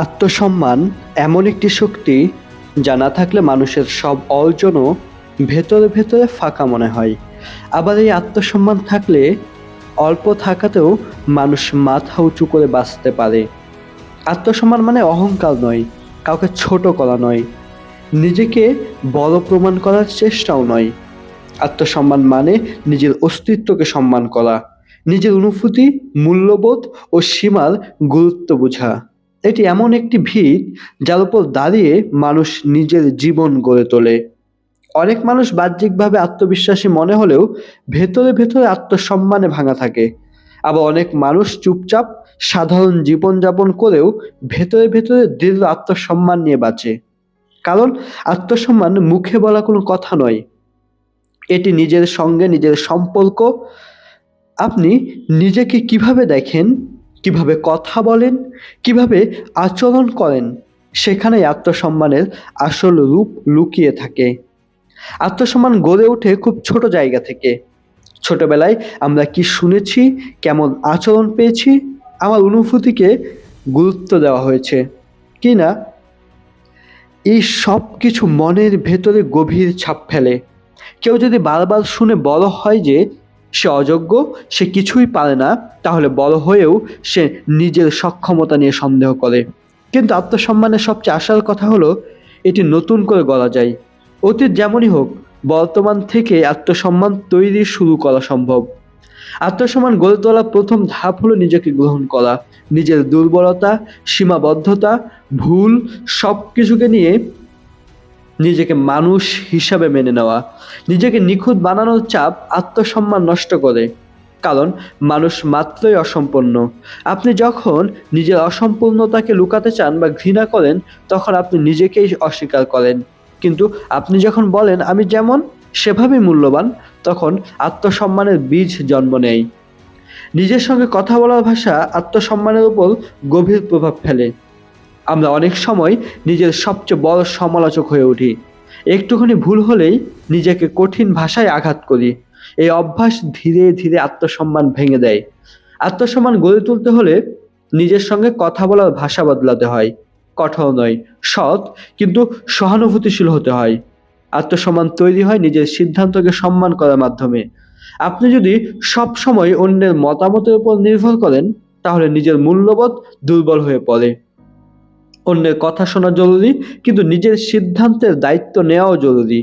আত্মসম্মান এমন একটি শক্তি যা না থাকলে মানুষের সব অর্জনও ভেতরে ভেতরে ফাঁকা মনে হয়। আবার এই আত্মসম্মান থাকলে অল্প থাকাতেও মানুষ মাথা উঁচু করে বাঁচতে পারে। আত্মসম্মান মানে অহংকার নয়, কাউকে ছোট করা নয়, নিজেকে বড় প্রমাণ করার চেষ্টাও নয়। আত্মসম্মান মানে নিজের অস্তিত্বকে সম্মান করা, নিজের অনুভূতি, মূল্যবোধ ও সীমার গুরুত্ব বোঝা। এটি এমন একটি ভিত যার উপর দাঁড়িয়ে মানুষ নিজের জীবন গড়ে তোলে। অনেক মানুষ বাহ্যিকভাবে আত্মবিশ্বাসী মনে হলেও ভেতরে ভেতরে আত্মসম্মানে ভাঙা থাকে। আবার অনেক মানুষ চুপচাপ সাধারণ জীবনযাপন করেও ভেতরে ভেতরে দৃঢ় আত্মসম্মান নিয়ে বাঁচে। কারণ আত্মসম্মান মুখে বলা কোনো কথা নয়, এটি নিজের সঙ্গে নিজের সম্পর্ক। আপনি নিজেকে কিভাবে দেখেন, কিভাবে কথা বলেন, কিভাবে আচরণ করেন, সেখানেই আত্মসম্মানের আসল রূপ লুকিয়ে থাকে। আত্মসম্মান গড়ে ওঠে খুব ছোট জায়গা থেকে। ছোটবেলায় আমরা কি শুনেছি, কেমন আচরণ পেয়েছি, আমার অনুভূতিকে গুরুত্ব দেওয়া হয়েছে কি না, এই সব কিছু মনের ভেতরে গভীর ছাপ ফেলে। কেউ যদি বারবার শুনে বড় হয় যে সে অযোগ্য, সে কিছুই পারে না, তাহলে বড় হয়েও সে নিজের সক্ষমতা নিয়ে সন্দেহ করে। কিন্তু আত্মসম্মানের সবচেয়ে আসল কথা হলো এটি নতুন করে গড়া যায়। অতীত যেমনই হোক, বর্তমান থেকে আত্মসম্মান তৈরি শুরু করা সম্ভব। আত্মসম্মান গড়ে তোলার প্রথম ধাপ হলো নিজেকে গ্রহণ করা। নিজের দুর্বলতা, সীমাবদ্ধতা, ভুল সব কিছুকে নিয়ে নিজেকে মানুষ হিসাবে মেনে নেওয়া। নিজেকে নিখুঁত বানানোর চাপ আত্মসম্মান নষ্ট করে, কারণ মানুষ মাত্রই অসম্পূর্ণ। আপনি যখন নিজের অসম্পূর্ণতাকে লুকাতে চান বা ঘৃণা করেন, তখন আপনি নিজেকেই অস্বীকার করেন। কিন্তু আপনি যখন বলেন আমি যেমন সেভাবেই মূল্যবান, তখন আত্মসম্মানের বীজ জন্ম নেয়। নিজের সঙ্গে কথা বলার ভাষা আত্মসম্মানের উপর গভীর প্রভাব ফেলে। আমরা অনেক সময় নিজের সবচেয়ে বড় সমালোচক হয়ে উঠি। একটুখানি ভুল হলেই নিজেকে কঠিন ভাষায় আঘাত করি। এই অভ্যাস ধীরে ধীরে আত্মসম্মান ভেঙে দেয়। আত্মসম্মান গড়ে তুলতে হলে নিজের সঙ্গে কথা বলার ভাষা বদলাতে হয়। কঠোর নয়, সৎ কিন্তু সহানুভূতিশীল হতে হয়। আত্মসম্মান তৈরি হয় নিজের সিদ্ধান্তকে সম্মান করার মাধ্যমে। আপনি যদি সব সময় অন্যের মতামতের উপর নির্ভর করেন, তাহলে নিজের মূল্যবোধ দুর্বল হয়ে পড়ে। অন্যের কথা শোনা জরুরি, কিন্তু নিজের সিদ্ধান্তের দায়িত্ব নেওয়াও জরুরি।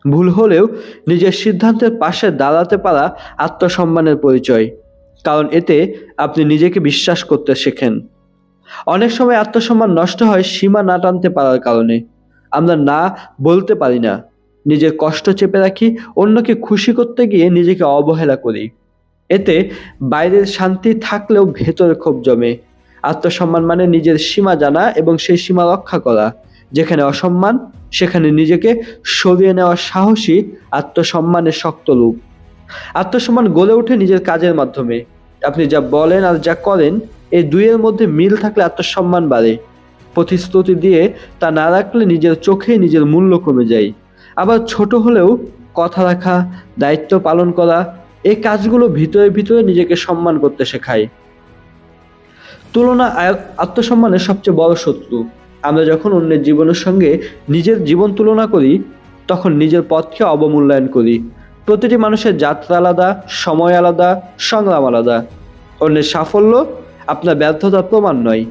ভুল হলেও নিজের সিদ্ধান্তের পাশে দাঁড়াতে পারা আত্মসম্মানের পরিচয়, কারণ এতে আপনি নিজেকে বিশ্বাস করতে শেখেন। অনেক সময় আত্মসম্মান নষ্ট হয় সীমা না টানতে পারার কারণে। আমরা না বলতে পারি না, নিজের কষ্ট চেপে রাখি, অন্যকে খুশি করতে গিয়ে নিজেকে অবহেলা করি। এতে বাইরের শান্তি থাকলেও ভেতরে ক্ষোভ জমে। আত্মসম্মান মানে নিজের সীমা জানা এবং সেই সীমা রক্ষা করা। যেখানে অসম্মান, সেখানে নিজেকে সরিয়ে নেওয়া সাহসী আত্মসম্মানের শক্ত রূপ। আত্মসম্মান গড়ে ওঠে নিজের কাজের মাধ্যমে। আপনি যা বলেন আর যা করেন, এই দুইয়ের মধ্যে মিল থাকলে আত্মসম্মান বাড়ে। প্রতিশ্রুতি দিয়ে তা না রাখলে নিজের চোখে নিজের মূল্য কমে যায়। আবার ছোট হলেও কথা রাখা, দায়িত্ব পালন করা, এই কাজগুলো ভিতরে ভিতরে নিজেকে সম্মান করতে শেখায়। তুলনা আত্মসম্মানের সবচেয়ে বড় শত্রু। আমরা যখন অন্যের জীবনের সঙ্গে নিজের জীবন তুলনা করি, তখন নিজের পথকে অবমূল্যায়ন করি। প্রতিটি মানুষের যাত্রা আলাদা, সময় আলাদা, সংগ্রাম আলাদা। অন্যের সাফল্য আপনার ব্যর্থতার প্রমাণ নয়।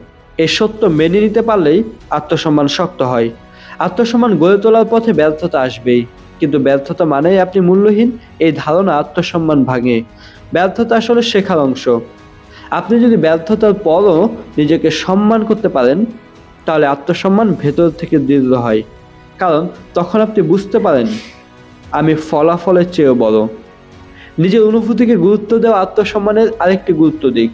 এই সত্য মেনে নিতে পারলেই আত্মসম্মান শক্ত হয়। আত্মসম্মান গড়ে তোলার পথে ব্যর্থতা আসবেই, কিন্তু ব্যর্থতা মানেই আপনি মূল্যহীন, এই ধারণা আত্মসম্মান ভাঙে। ব্যর্থতা আসলে শেখার অংশ। আপনি যদি ব্যর্থতার পরও নিজেকে সম্মান করতে পারেন, তাহলে আত্মসম্মান ভেতর থেকে দৃঢ় হয়। কারণ তখন আপনি বুঝতে পারেন আমি ফলাফলের চেয়েও বড়। নিজের অনুভূতিকে গুরুত্ব দেওয়া আত্মসম্মানের আরেকটি গুরুত্ব দিক।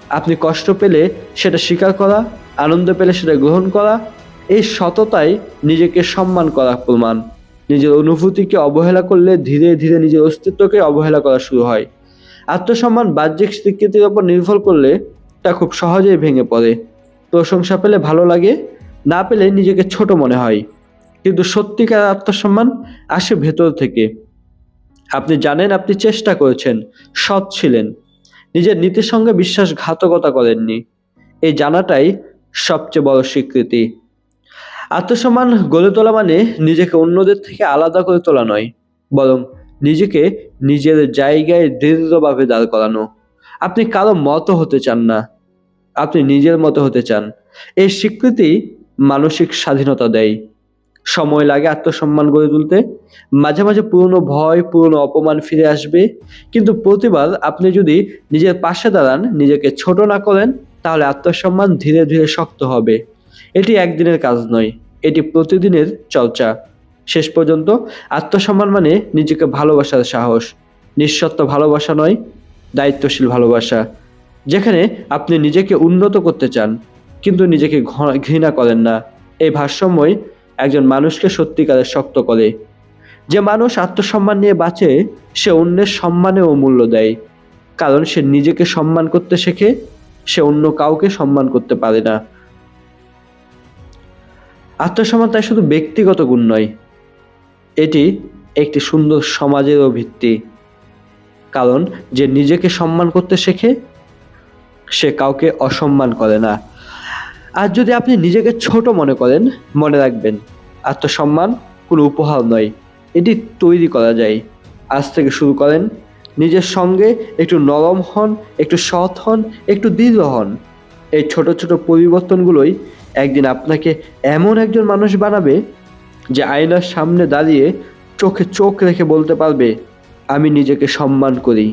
আপনি কষ্ট পেলে সেটা স্বীকার করা, আনন্দ পেলে সেটা গ্রহণ করা, এই সততাই নিজেকে সম্মান করা প্রমাণ। নিজের অনুভূতিকে অবহেলা করলে ধীরে ধীরে নিজের অস্তিত্বকে অবহেলা করা শুরু হয়। আত্মসম্মান বাহ্যিক স্বীকৃতির উপর নির্ভর করলে তা খুব সহজেই ভেঙে পড়ে। প্রশংসা পেলে ভালো লাগে, না পেলে নিজেকে ছোট মনে হয়। কিন্তু সত্যিকার আত্মসম্মান আসে ভেতর থেকে। আপনি জানেন আপনি চেষ্টা করেছেন, সৎ ছিলেন, নিজের নীতির সঙ্গে বিশ্বাসঘাতকতা করেননি। এই জানাটাই সবচেয়ে বড় স্বীকৃতি। আত্মসম্মান গড়ে তোলা মানে নিজেকে অন্যদের থেকে আলাদা করে তোলা নয়, বরং নিজেকে নিজের জায়গায় দৃঢ়ভাবে দাঁড় করানো। আপনি কারো মতো হতে চান না, আপনি নিজের মতো হতে চান। এই স্বীকৃতি মানসিক স্বাধীনতা দেয়। সময় লাগে আত্মসম্মান গড়ে তুলতে, মাঝে মাঝে পুরনো ভয়, পুরনো অপমান ফিরে আসবে, কিন্তু প্রতিবার আপনি যদি নিজের পাশে দাঁড়ান, নিজেকে ছোট না করেন, তাহলে আত্মসম্মান ধীরে ধীরে শক্ত হবে। এটি একদিনের কাজ নয়, এটি প্রতিদিনের চর্চা। শেষ পর্যন্ত আত্মসম্মান মানে নিজেকে ভালোবাসার সাহস, নিঃশর্ত ভালোবাসা নয়, দায়িত্বশীল ভালোবাসা, যেখানে আপনি নিজেকে উন্নত করতে চান কিন্তু নিজেকে ঘৃণা করেন না। এই ভারসাম্যই একজন মানুষকে সত্যিকারের শক্ত করে। যে মানুষ আত্মসম্মান নিয়ে বাঁচে, সে অন্যের সম্মানেও মূল্য দেয়, কারণ সে নিজেকে সম্মান করতে শেখে, সে অন্য কাউকে সম্মান করতে পারে না। আত্মসম্মান তাই শুধু ব্যক্তিগত গুণ নয়, এটি একটি সুন্দর সমাজেরও ভিত্তি। কারণ যে নিজেকে সম্মান করতে শেখে, সে কাউকে অসম্মান করে না। আর যদি আপনি নিজেকে ছোট মনে করেন, মনে রাখবেন, আত্মসম্মান কোনো উপহার নয়, এটি তৈরি করা যায়। আজ থেকে শুরু করেন, নিজের সঙ্গে একটু নরম হন, একটু সৎ হন, একটু দৃঢ় হন। এই ছোট ছোট পরিবর্তনগুলোই একদিন আপনাকে এমন একজন মানুষ বানাবে যে আয়নার সামনে দাঁড়িয়ে চোখে চোখ রেখে বলতে পারবে, আমি নিজেকে সম্মান করি।